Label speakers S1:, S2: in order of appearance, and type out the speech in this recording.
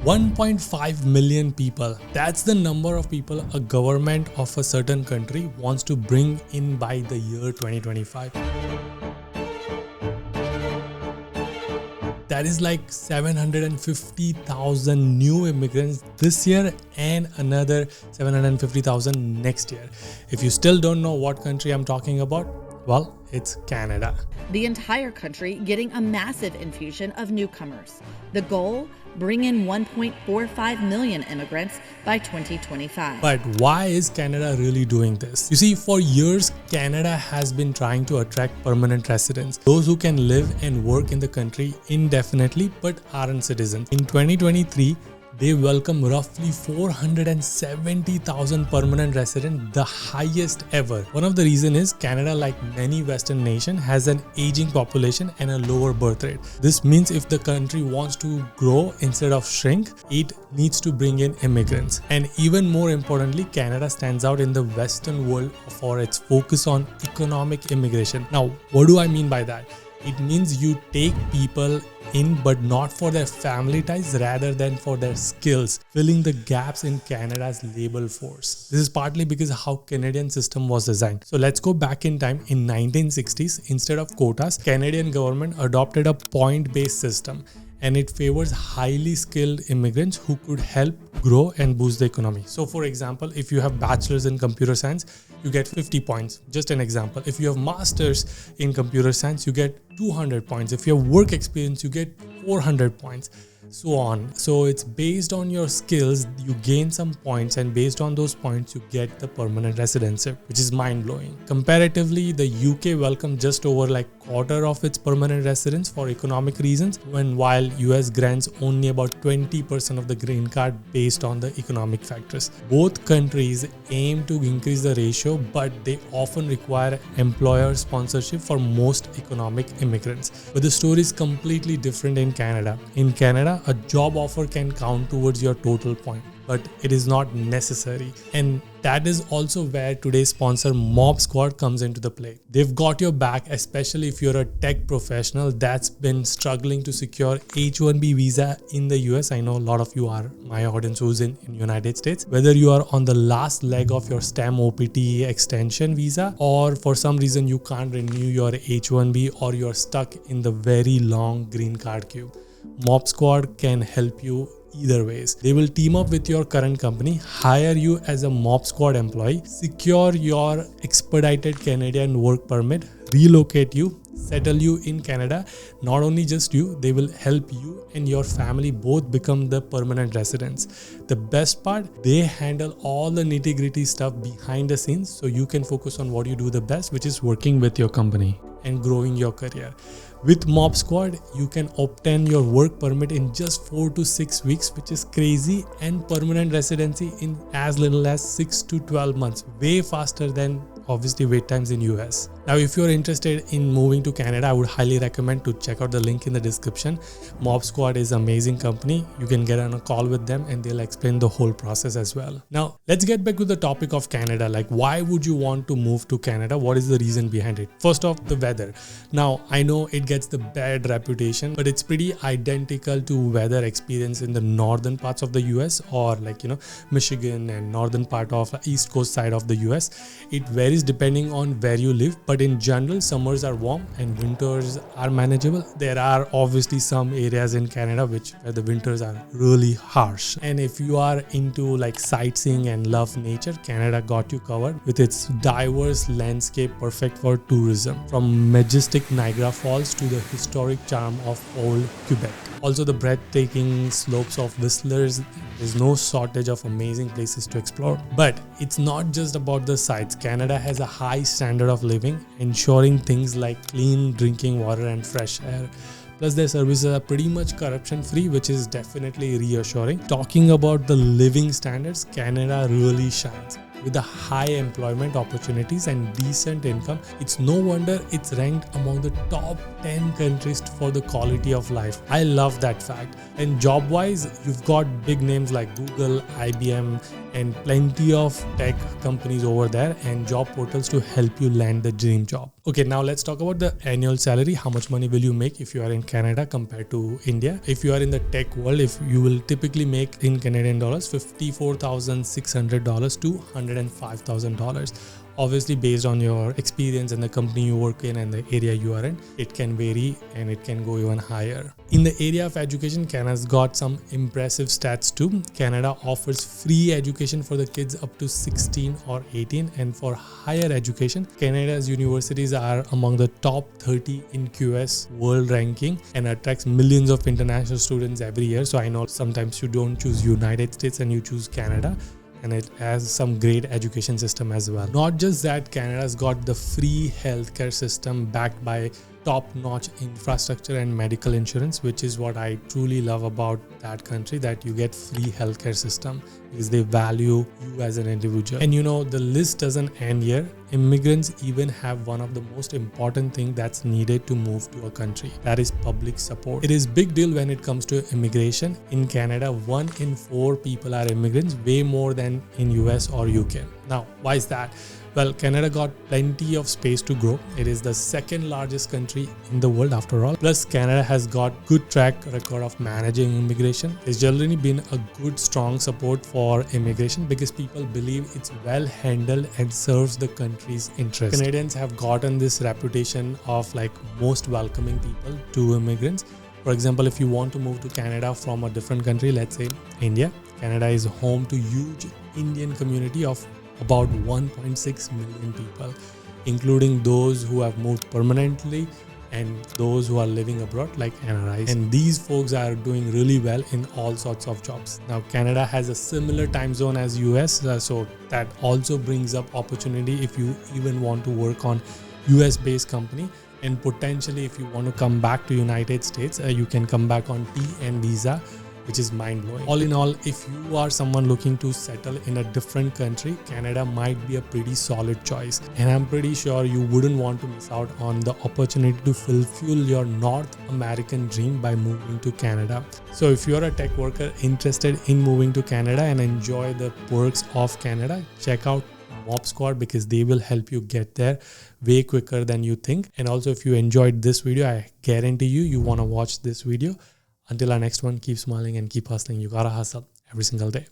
S1: 1.5 million people. That's the number of people a government of a certain country wants to bring in by the year 2025. That is like 750,000 new immigrants this year and another 750,000 next year. If you still don't know what country I'm talking about, well, it's Canada.
S2: The entire country getting a massive infusion of newcomers. The goal? Bring in 1.45 million immigrants by 2025.
S1: But why is Canada really doing this? You see, for years, Canada has been trying to attract permanent residents, those who can live and work in the country indefinitely but aren't citizens. In 2023, they welcome roughly 470,000 permanent residents, the highest ever. One of the reasons is Canada, like many Western nations, has an aging population and a lower birth rate. This means if the country wants to grow instead of shrink, it needs to bring in immigrants. And even more importantly, Canada stands out in the Western world for its focus on economic immigration. Now, what do I mean by that? It means you take people in but not for their family ties rather than for their skills, filling the gaps in Canada's labor force. This is partly because of how Canadian system was designed. So let's go back in time. In 1960s, instead of quotas, Canadian government adopted a point-based system, and it favors highly skilled immigrants who could help grow and boost the economy. So for example, if you have bachelor's in computer science, you get 50 points. Just an example. If you have master's in computer science, you get 200 points. If you have work experience, you get 400 points. So on. So it's based on your skills, you gain some points, and based on those points, you get the permanent residency, which is mind-blowing. Comparatively, the UK welcomed just over like quarter of its permanent residents for economic reasons, while US grants only about 20% of the green card based on the economic factors. Both countries aim to increase the ratio, but they often require employer sponsorship for most economic immigrants. But the story is completely different in Canada. In Canada, a job offer can count towards your total point, but it is not necessary. And that is also where today's sponsor Mob Squad comes into the play. They've got your back, especially if you're a tech professional that's been struggling to secure H-1B visa in the US. I know a lot of you are my audience who's in United States. Whether you are on the last leg of your STEM OPT extension visa, or for some reason you can't renew your H-1B, or you're stuck in the very long green card queue, Mob Squad can help you either ways. They will team up with your current company, hire you as a Mob Squad employee, secure your expedited Canadian work permit, relocate you, settle you in Canada. Not only just you, they will help you and your family both become the permanent residents. The best part, they handle all the nitty-gritty stuff behind the scenes, so you can focus on what you do the best, which is working with your company and growing your career. With Mob Squad, you can obtain your work permit in just 4 to 6 weeks, which is crazy, and permanent residency in as little as 6 to 12 months, way faster than obviously wait times in US. Now, if you're interested in moving to Canada, I would highly recommend to check out the link in the description. Mob Squad is an amazing company. You can get on a call with them and they'll explain the whole process as well. Now, let's get back to the topic of Canada. Like, why would you want to move to Canada? What is the reason behind it? First off, the weather. Now, I know it gets the bad reputation, but it's pretty identical to weather experience in the northern parts of the US, or like, Michigan and northern part of the east coast side of the US. It varies depending on where you live, but in general, summers are warm and winters are manageable. There are obviously some areas in Canada where the winters are really harsh. And if you are into like sightseeing and love nature, Canada got you covered with its diverse landscape, perfect for tourism, from majestic Niagara Falls to the historic charm of Old Quebec. Also, the breathtaking slopes of Whistler's. There's no shortage of amazing places to explore. But it's not just about the sights. Canada has a high standard of living, ensuring things like clean drinking water and fresh air. Plus, their services are pretty much corruption-free, which is definitely reassuring. Talking about the living standards, Canada really shines. With the high employment opportunities and decent income, it's no wonder it's ranked among the top 10 countries for the quality of life. I love that fact. And job-wise, you've got big names like Google, IBM, and plenty of tech companies over there, and job portals to help you land the dream job. Okay, now let's talk about the annual salary. How much money will you make if you are in Canada compared to India? If you are in the tech world, if you will typically make in Canadian dollars $54,600 to $105,000. Obviously, based on your experience and the company you work in and the area you are in, it can vary and it can go even higher. In the area of education, Canada's got some impressive stats too. Canada offers free education for the kids up to 16 or 18, and for higher education, Canada's universities are among the top 30 in QS world ranking and attracts millions of international students every year. So I know sometimes you don't choose United States and you choose Canada, and it has some great education system as well. Not just that, Canada's got the free healthcare system backed by top-notch infrastructure and medical insurance, which is what I truly love about that country, that you get free healthcare system because they value you as an individual. And you know, the list doesn't end here. Immigrants even have one of the most important things that's needed to move to a country, that is public support. It is big deal when it comes to immigration. In Canada, 1 in 4 people are immigrants, way more than in US or UK. Now, why is that? Well, Canada got plenty of space to grow. It is the second largest country in the world after all. Plus, Canada has got good track record of managing immigration. There's generally been a good, strong support for immigration because people believe it's well handled and serves the country's interest. Canadians have gotten this reputation of like most welcoming people to immigrants. For example, if you want to move to Canada from a different country, let's say India, Canada is home to huge Indian community of about 1.6 million people, including those who have moved permanently and those who are living abroad like NRIs. And these folks are doing really well in all sorts of jobs. Now, Canada has a similar time zone as US, so that also brings up opportunity if you even want to work on US based company. And potentially if you want to come back to United States, you can come back on TN visa, which is mind-blowing. All in all, if you are someone looking to settle in a different country, Canada might be a pretty solid choice. And I'm pretty sure you wouldn't want to miss out on the opportunity to fulfill your North American dream by moving to Canada. So if you're a tech worker interested in moving to Canada and enjoy the perks of Canada, check out Mob Squad because they will help you get there way quicker than you think. And also, if you enjoyed this video, I guarantee you want to watch this video. Until our next one, keep smiling and keep hustling. You gotta hustle every single day.